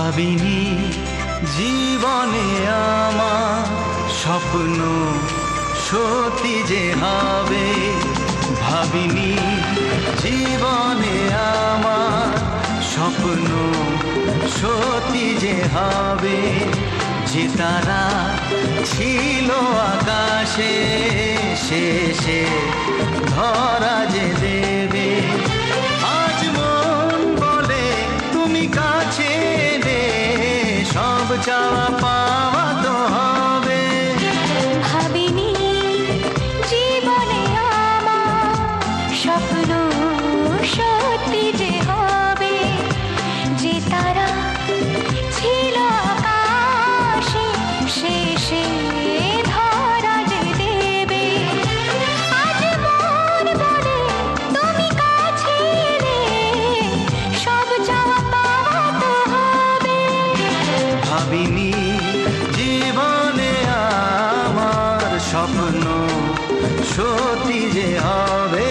ভাবিনি জীবনে আমার স্বপ্ন সত্যি যে হবে, ভাবিনি জীবনে আমার স্বপ্ন সত্যি যে হবে। যে তারা ছিল আকাশে শেষে ধরা যে দেবে। আজ মন বলে তুমি কাছে এলে সব চাওয়া পাওয়া তো হবে। ভাবিনি জীবনে আমার স্বপ্ন সত্যি যে হবে। যে তারা ছিল আকাশে শেষে ধরা যে দেবে। আজ মন বলে তুমি কাছে এলে সব চাওয়া পাওয়া তো হবে। ভাবিনি জীবনে আমার স্বপ্ন সত্যি যে হবে।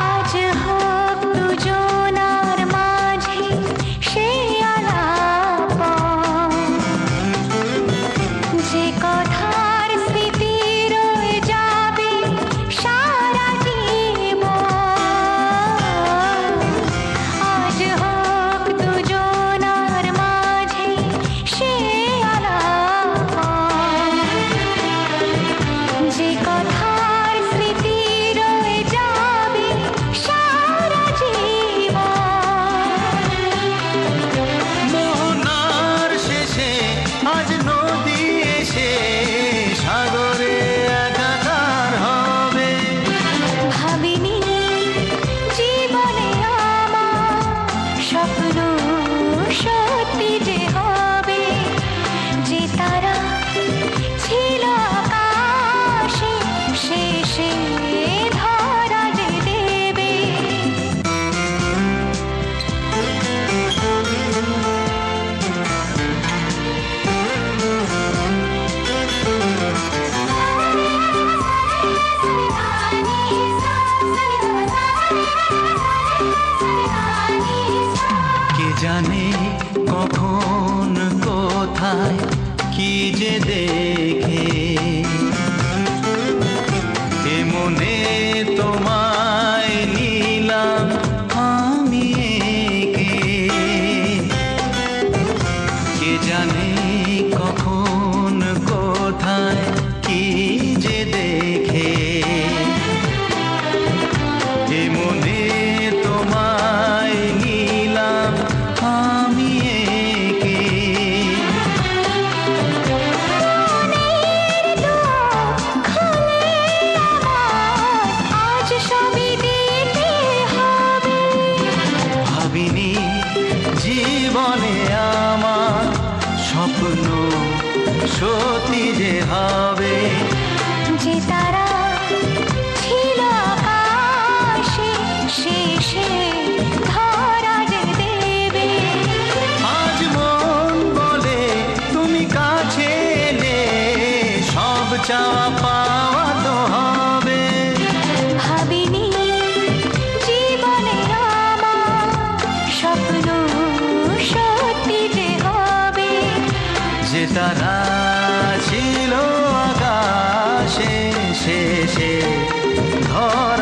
আজ হোক দুজনার মাঝে সেই আলাপন, যে কথার স্মৃতি রয়ে যাবে সারা জীবন। আজ হোক দুজনার মাঝে সেই আলাপন, যে কথার স্মৃতি রয়ে যাবে সারা জীবন। মোহনার শেষে আজ নদী এসে সাগরে একাকার হবে। ভাবিনি জীবনে আমার স্বপ্ন সত্যি যে হবে। যে তারা ছিল আকাশে শেষে ধরা যে দেবে। কে জানে কখন কোথায় কি যে দেখে এ মনে তোমায় নিলাম আমি একে। কে জানে কখন কোথায় কি যে দেখে এ মনে তোমায় নিলাম আমি একে। আজ সবই দিতে হবে। ভাবিনি জীবনে আমার স্বপ্ন সত্যি যে হবে। যে তারা ছিল আকাশে শেষে ধরা যে দেবে। আজ মন বলে তুমি কাছে এলে সব চাওয়া পাওয়া তো হবে। ভাবিনি জীবনে আমার স্বপ্ন সত্যি যে হবে। যে তারা ছিল আকাশে শেষে ধরা